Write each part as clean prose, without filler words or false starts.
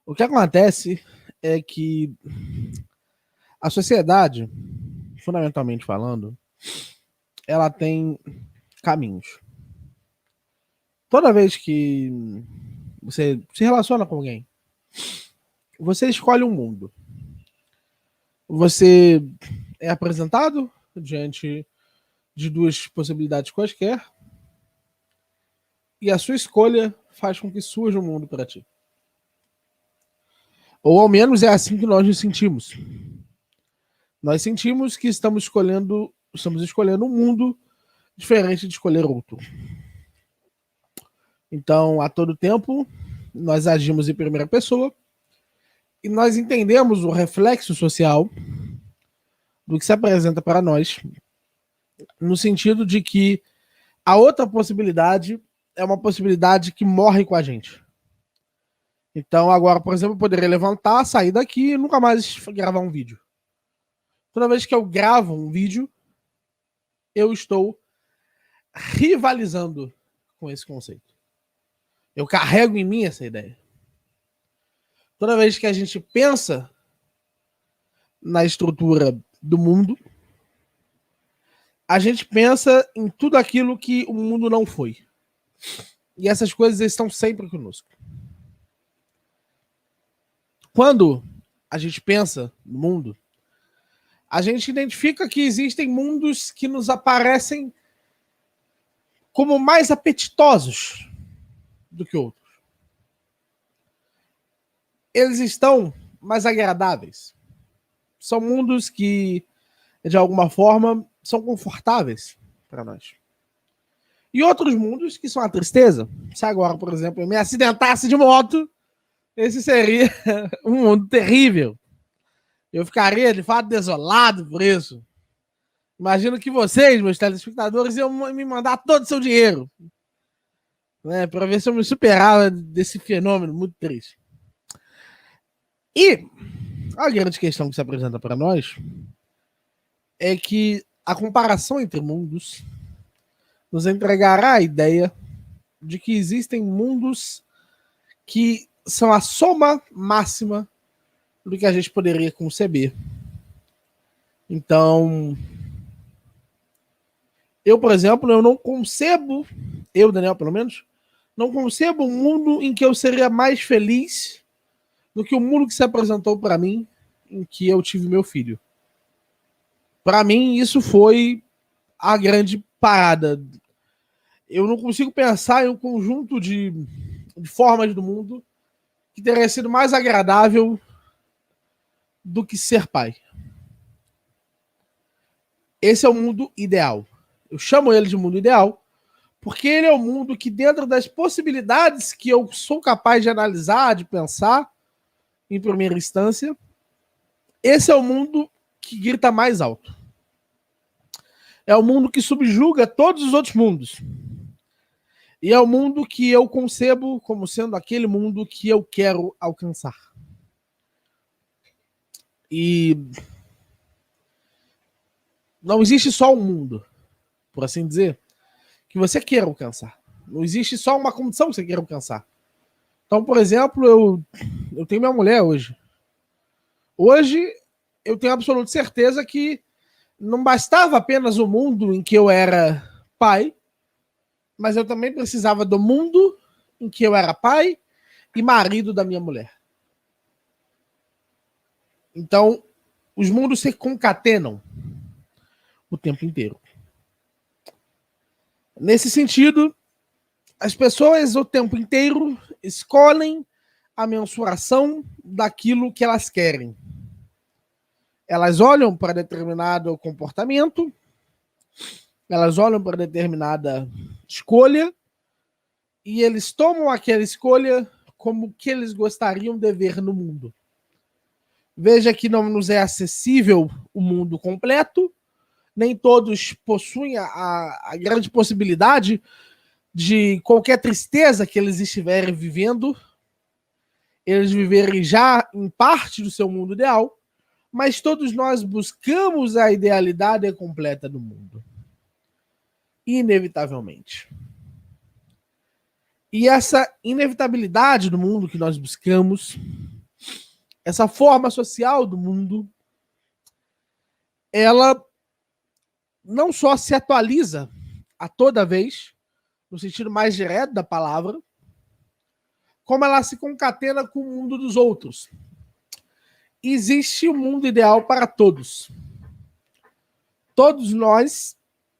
O que acontece é que a sociedade, fundamentalmente falando, ela tem caminhos. Toda vez que você se relaciona com alguém, você escolhe um mundo. Você é apresentado diante de duas possibilidades quaisquer e a sua escolha faz com que surja um mundo para ti. Ou ao menos é assim que nós nos sentimos. Nós sentimos que estamos escolhendo um mundo diferente de escolher outro. Então, a todo tempo, nós agimos em primeira pessoa e nós entendemos o reflexo social do que se apresenta para nós, no sentido de que a outra possibilidade é uma possibilidade que morre com a gente. Então, agora, por exemplo, eu poderia levantar, sair daqui e nunca mais gravar um vídeo. Toda vez que eu gravo um vídeo, eu estou rivalizando com esse conceito. Eu carrego em mim essa ideia. Toda vez que a gente pensa na estrutura do mundo, a gente pensa em tudo aquilo que o mundo não foi. E essas coisas estão sempre conosco. Quando a gente pensa no mundo, a gente identifica que existem mundos que nos aparecem como mais apetitosos do que outros. Eles estão mais agradáveis. São mundos que, de alguma forma, são confortáveis para nós. E outros mundos que são a tristeza. Se agora, por exemplo, eu me acidentasse de moto, esse seria um mundo terrível. Eu ficaria, de fato, desolado por isso. Imagino que vocês, meus telespectadores, iam me mandar todo o seu dinheiro, né, para ver se eu me superava desse fenômeno muito triste. E a grande questão que se apresenta para nós é que a comparação entre mundos nos entregará a ideia de que existem mundos que são a soma máxima do que a gente poderia conceber. Então, eu, por exemplo, eu não concebo, eu, Daniel, pelo menos, não concebo um mundo em que eu seria mais feliz do que o mundo que se apresentou para mim em que eu tive meu filho. Para mim, isso foi a grande parada. Eu não consigo pensar em um conjunto de formas do mundo que teria sido mais agradável do que ser pai. Esse é o mundo ideal. Eu chamo ele de mundo ideal porque ele é o mundo que, dentro das possibilidades que eu sou capaz de analisar, de pensar, em primeira instância, esse é o mundo que grita mais alto. É o mundo que subjuga todos os outros mundos. E é o mundo que eu concebo como sendo aquele mundo que eu quero alcançar. E não existe só um mundo, por assim dizer, que você queira alcançar. Não existe só uma condição que você queira alcançar. Então, por exemplo, eu tenho minha mulher hoje. Hoje, eu tenho absoluta certeza que não bastava apenas o mundo em que eu era pai, mas eu também precisava do mundo em que eu era pai e marido da minha mulher. Então, os mundos se concatenam o tempo inteiro. Nesse sentido, as pessoas o tempo inteiro escolhem a mensuração daquilo que elas querem. Elas olham para determinado comportamento, elas olham para determinada escolha e eles tomam aquela escolha como que eles gostariam de ver no mundo. Veja que não nos é acessível o mundo completo, nem todos possuem a grande possibilidade de qualquer tristeza que eles estiverem vivendo, eles viverem já em parte do seu mundo ideal, mas todos nós buscamos a idealidade completa do mundo. Inevitavelmente. E essa inevitabilidade do mundo que nós buscamos essa forma social do mundo, ela não só se atualiza a toda vez, no sentido mais direto da palavra, como ela se concatena com o mundo dos outros. Existe um mundo ideal para todos. Todos nós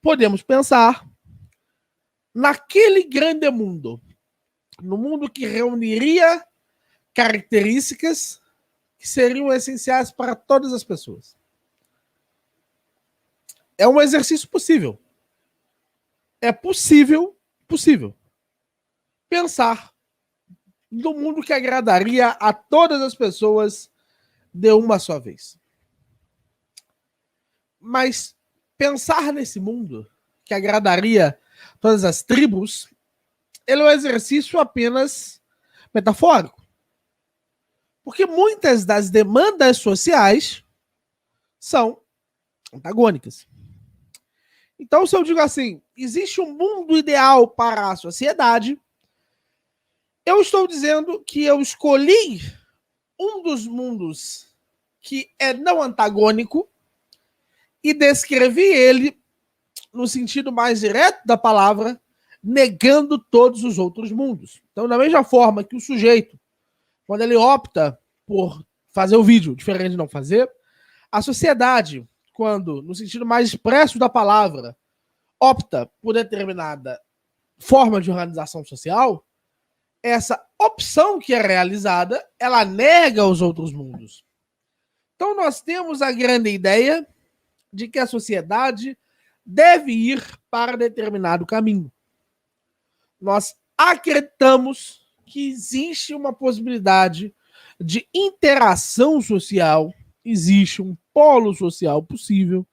podemos pensar naquele grande mundo, no mundo que reuniria características que seriam essenciais para todas as pessoas. É um exercício possível. É possível pensar no mundo que agradaria a todas as pessoas de uma só vez. Mas pensar nesse mundo que agradaria todas as tribos, ele é um exercício apenas metafórico. Porque muitas das demandas sociais são antagônicas. Então, se eu digo assim, existe um mundo ideal para a sociedade, eu estou dizendo que eu escolhi um dos mundos que é não antagônico e descrevi ele no sentido mais direto da palavra, negando todos os outros mundos. Então, da mesma forma que o sujeito, quando ele opta por fazer o vídeo, diferente de não fazer, a sociedade, quando, no sentido mais expresso da palavra, opta por determinada forma de organização social, essa opção que é realizada, ela nega os outros mundos. Então nós temos a grande ideia de que a sociedade deve ir para determinado caminho. Nós acreditamos que existe uma possibilidade de interação social, existe um polo social possível,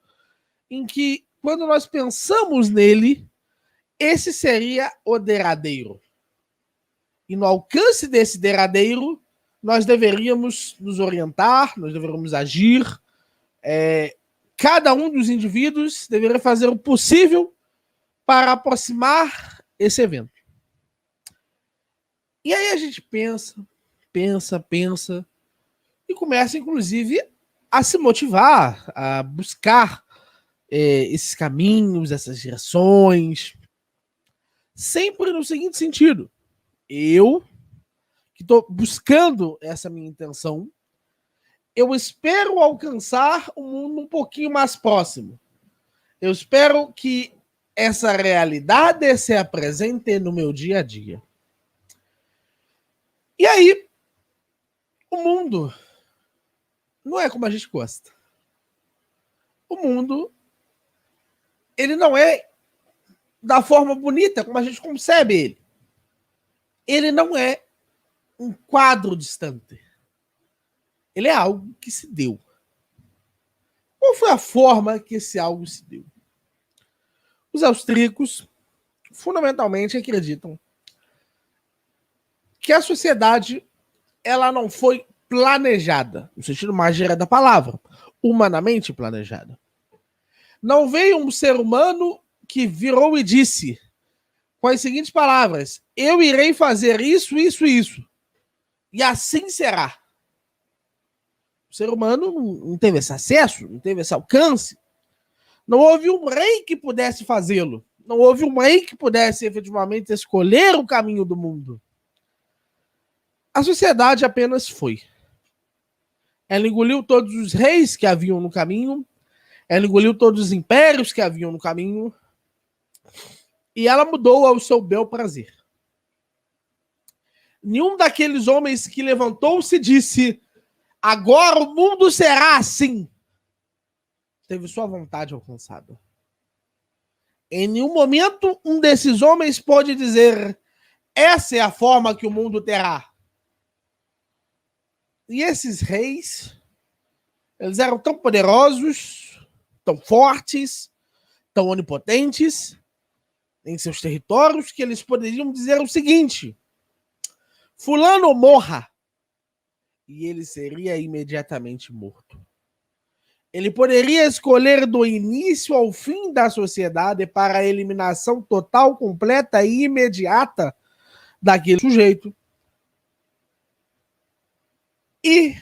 em que, quando nós pensamos nele, esse seria o derradeiro. E no alcance desse derradeiro, nós deveríamos nos orientar, nós deveríamos agir. Cada um dos indivíduos deveria fazer o possível para aproximar esse evento. E aí a gente pensa, e começa, inclusive, a se motivar, a buscar esses caminhos, essas direções, sempre no seguinte sentido: eu, que estou buscando essa minha intenção, eu espero alcançar um mundo um pouquinho mais próximo. Eu espero que essa realidade se apresente no meu dia a dia. E aí, o mundo não é como a gente gosta. O mundo, ele não é da forma bonita como a gente concebe ele. Ele não é um quadro distante. Ele é algo que se deu. Qual foi a forma que esse algo se deu? Os austríacos, fundamentalmente, acreditam que a sociedade, ela não foi planejada, no sentido mais geral da palavra, humanamente planejada. Não veio um ser humano que virou e disse, com as seguintes palavras: eu irei fazer isso, isso, isso, e assim será. O ser humano não teve esse acesso, não teve esse alcance. Não houve um rei que pudesse fazê-lo. Não houve um rei que pudesse efetivamente escolher o caminho do mundo. A sociedade apenas foi. Ela engoliu todos os reis que haviam no caminho, ela engoliu todos os impérios que haviam no caminho, e ela mudou ao seu bel prazer. Nenhum daqueles homens que levantou-se disse: agora o mundo será assim, teve sua vontade alcançada. Em nenhum momento um desses homens pode dizer: essa é a forma que o mundo terá. E esses reis, eles eram tão poderosos, tão fortes, tão onipotentes em seus territórios, que eles poderiam dizer o seguinte: fulano morra, e ele seria imediatamente morto. Ele poderia escolher do início ao fim da sociedade para a eliminação total, completa e imediata daquele sujeito. E,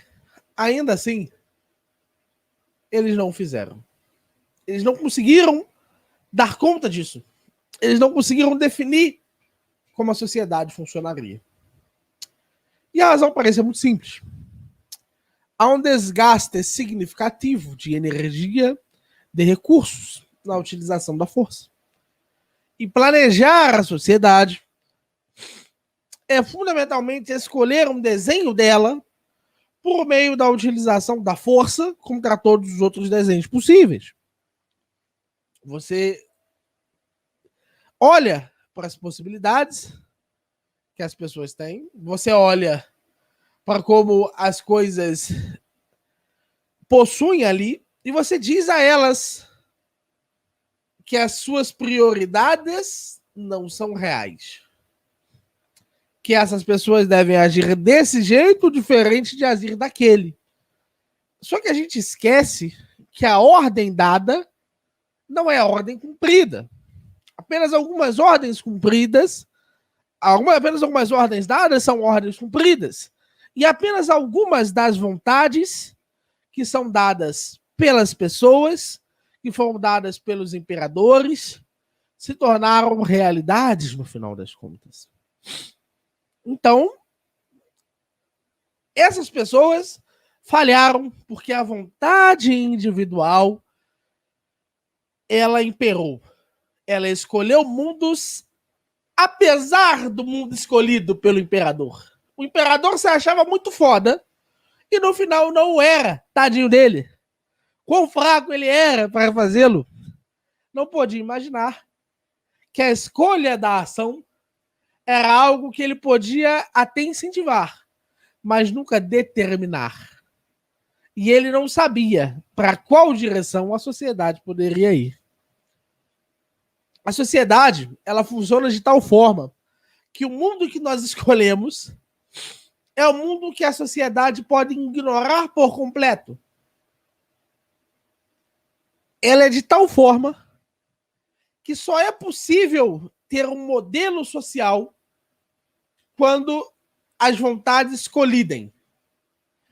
ainda assim, eles não fizeram. Eles não conseguiram dar conta disso. Eles não conseguiram definir como a sociedade funcionaria. E a razão parece muito simples. Há um desgaste significativo de energia, de recursos na utilização da força. E planejar a sociedade é fundamentalmente escolher um desenho dela por meio da utilização da força contra todos os outros desenhos possíveis. Você olha para as possibilidades que as pessoas têm, você olha para como as coisas possuem ali e você diz a elas que as suas prioridades não são reais. Que essas pessoas devem agir desse jeito, diferente de agir daquele. Só que a gente esquece que a ordem dada não é a ordem cumprida. Apenas algumas ordens cumpridas, apenas algumas ordens dadas são ordens cumpridas. E apenas algumas das vontades que são dadas pelas pessoas, que foram dadas pelos imperadores, se tornaram realidades no final das contas. Então, essas pessoas falharam porque a vontade individual ela imperou. Ela escolheu mundos apesar do mundo escolhido pelo imperador. O imperador se achava muito foda e no final não era, tadinho dele. Quão fraco ele era para fazê-lo. Não podia imaginar que a escolha da ação era algo que ele podia até incentivar, mas nunca determinar. E ele não sabia para qual direção a sociedade poderia ir. A sociedade, ela funciona de tal forma que o mundo que nós escolhemos é o mundo que a sociedade pode ignorar por completo. Ela é de tal forma que só é possível ter um modelo social quando as vontades colidem.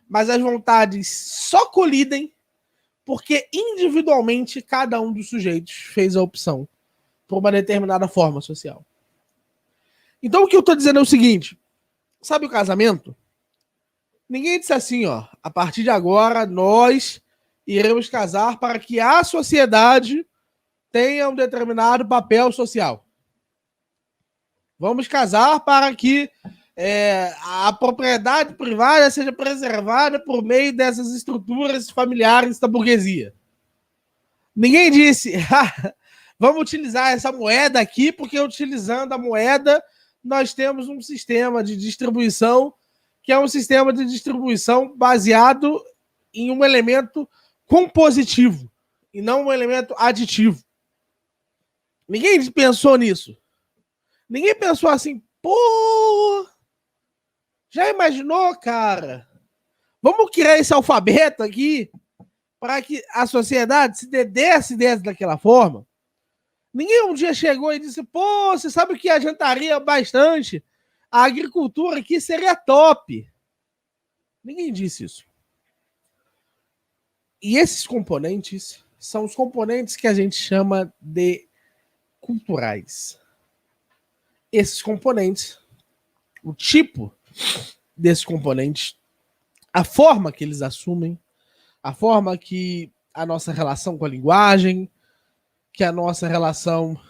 Mas as vontades só colidem porque individualmente cada um dos sujeitos fez a opção por uma determinada forma social. Então o que eu estou dizendo é o seguinte, sabe o casamento? Ninguém disse assim, ó, a partir de agora nós iremos casar para que a sociedade tenha um determinado papel social. Vamos casar para que a propriedade privada seja preservada por meio dessas estruturas familiares da burguesia. Ninguém disse, vamos utilizar essa moeda aqui, porque utilizando a moeda nós temos um sistema de distribuição que é um sistema de distribuição baseado em um elemento compositivo e não um elemento aditivo. Ninguém pensou nisso. Ninguém pensou assim, pô, já imaginou, cara? Vamos criar esse alfabeto aqui para que a sociedade se desse daquela forma? Ninguém um dia chegou e disse, pô, você sabe o que adiantaria bastante? A agricultura aqui seria top. Ninguém disse isso. E esses componentes são os componentes que a gente chama de culturais. Esses componentes, o tipo desses componentes, a forma que eles assumem, a forma que a nossa relação com a linguagem, que a nossa relação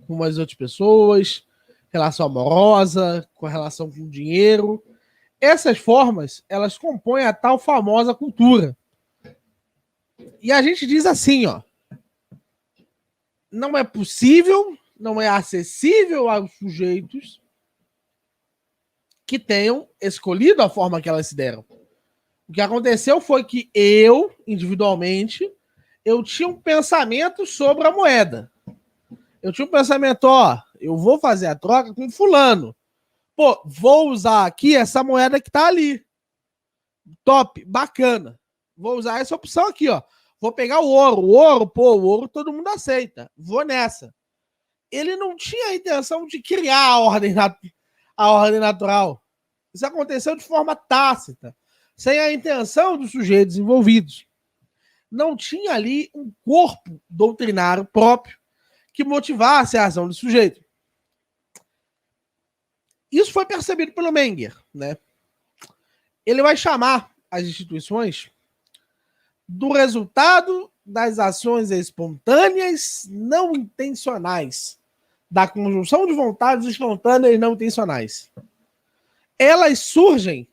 com as outras pessoas, relação amorosa, com a relação com o dinheiro, essas formas, elas compõem a tal famosa cultura. E a gente diz assim, ó, não é possível, não é acessível aos sujeitos que tenham escolhido a forma que elas se deram. O que aconteceu foi que eu, individualmente, eu tinha um pensamento sobre a moeda. Eu tinha um pensamento, ó, eu vou fazer a troca com fulano. Pô, vou usar aqui essa moeda que tá ali. Top, bacana. Vou usar essa opção aqui, ó. Vou pegar o ouro. O ouro todo mundo aceita. Vou nessa. Ele não tinha a intenção de criar a ordem natural. Isso aconteceu de forma tácita. sem a intenção dos sujeitos envolvidos. Não tinha ali um corpo doutrinário próprio que motivasse a ação do sujeito. Isso foi percebido pelo Menger, né? Ele vai chamar as instituições do resultado das ações espontâneas não intencionais, da conjunção de vontades espontâneas não intencionais. Elas surgem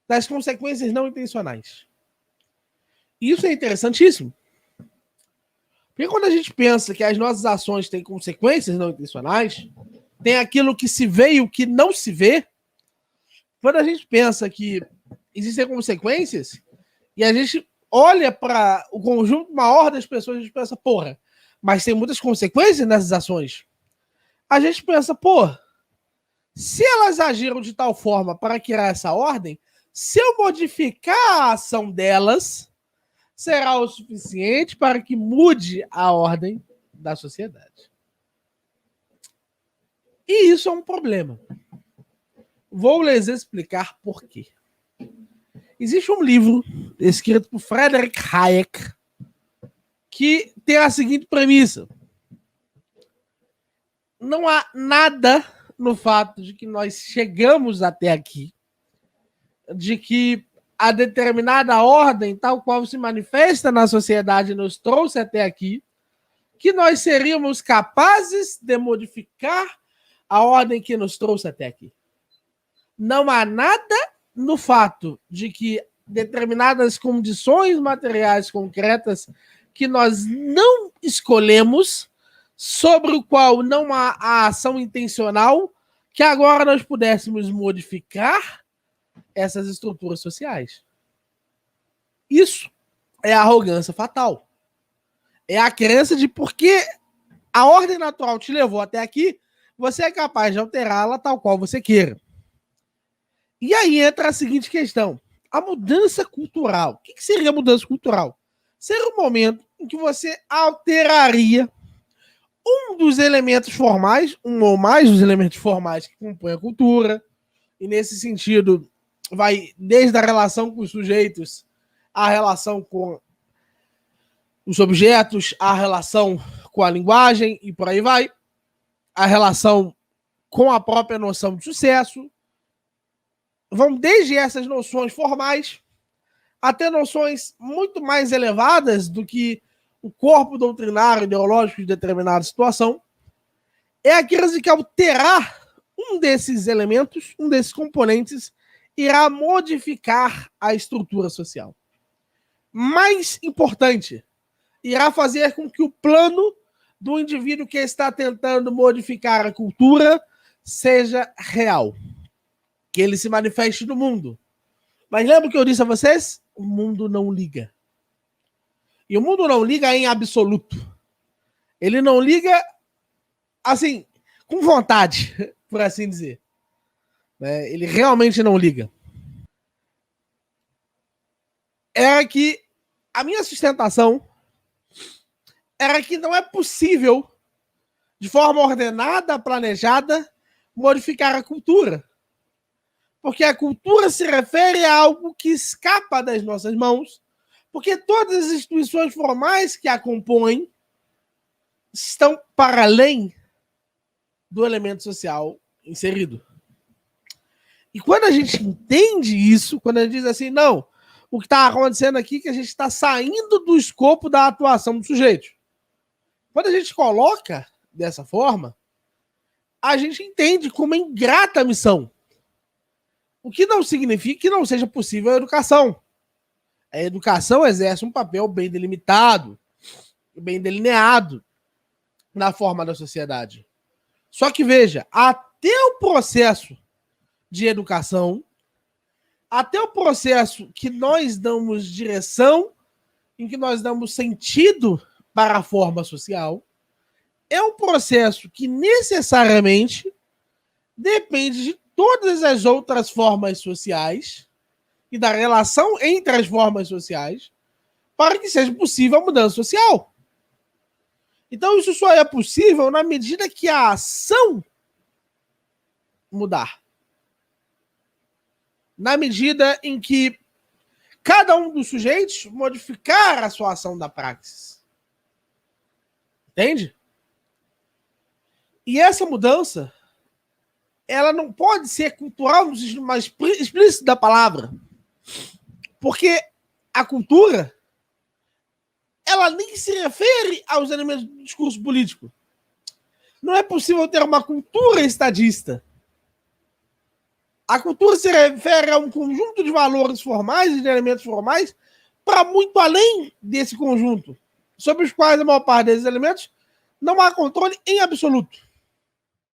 das consequências não intencionais. Isso é interessantíssimo. Porque quando a gente pensa que as nossas ações têm consequências não intencionais, tem aquilo que se vê e o que não se vê, quando a gente pensa que existem consequências e a gente olha para o conjunto maior das pessoas, a gente pensa, porra, mas tem muitas consequências nessas ações. A gente pensa, porra, se elas agiram de tal forma para criar essa ordem, se eu modificar a ação delas, será o suficiente para que mude a ordem da sociedade. E isso é um problema. Vou lhes explicar por quê. Existe um livro escrito por Friedrich Hayek que tem a seguinte premissa. Não há nada no fato de que nós chegamos até aqui, de que a determinada ordem, tal qual se manifesta na sociedade, nos trouxe até aqui, que nós seríamos capazes de modificar a ordem que nos trouxe até aqui. Não há nada no fato de que determinadas condições materiais concretas que nós não escolhemos, sobre o qual não há a ação intencional, que agora nós pudéssemos modificar essas estruturas sociais. Isso é a arrogância fatal. É a crença de porque a ordem natural te levou até aqui, você é capaz de alterá-la tal qual você queira. E aí entra a seguinte questão. A mudança cultural. O que seria a mudança cultural? Seria um momento em que você alteraria um dos elementos formais, um ou mais dos elementos formais que compõem a cultura, e nesse sentido vai desde a relação com os sujeitos, a relação com os objetos, a relação com a linguagem e por aí vai, a relação com a própria noção de sucesso. Vão desde essas noções formais até noções muito mais elevadas do que o corpo doutrinário ideológico de determinada situação. É aquilo de que alterar um desses elementos, um desses componentes, irá modificar a estrutura social. Mais importante, irá fazer com que o plano do indivíduo que está tentando modificar a cultura seja real. Que ele se manifeste no mundo. Mas lembra o que eu disse a vocês? O mundo não liga. E o mundo não liga em absoluto. Ele não liga, assim, com vontade, por assim dizer. Ele realmente não liga. Era que a minha sustentação era que não é possível, de forma ordenada, planejada, modificar a cultura. Porque a cultura se refere a algo que escapa das nossas mãos, porque todas as instituições formais que a compõem estão para além do elemento social inserido. E quando a gente entende isso, quando a gente diz assim, não, o que está acontecendo aqui é que a gente está saindo do escopo da atuação do sujeito. Quando a gente coloca dessa forma, a gente entende como é ingrata a missão. O que não significa que não seja possível a educação. A educação exerce um papel bem delimitado, bem delineado na forma da sociedade. Só que veja, até o processo de educação, até o processo que nós damos direção, em que nós damos sentido para a forma social, é um processo que necessariamente depende de todas as outras formas sociais e da relação entre as formas sociais para que seja possível a mudança social. Então isso só é possível na medida que a ação mudar. Na medida em que cada um dos sujeitos modificar a sua ação da praxis. Entende? E essa mudança, ela não pode ser cultural no sentido mais explícito da palavra. Porque a cultura, ela nem se refere aos elementos do discurso político. Não é possível ter uma cultura estadista. A cultura se refere a um conjunto de valores formais e de elementos formais para muito além desse conjunto, sobre os quais a maior parte desses elementos não há controle em absoluto.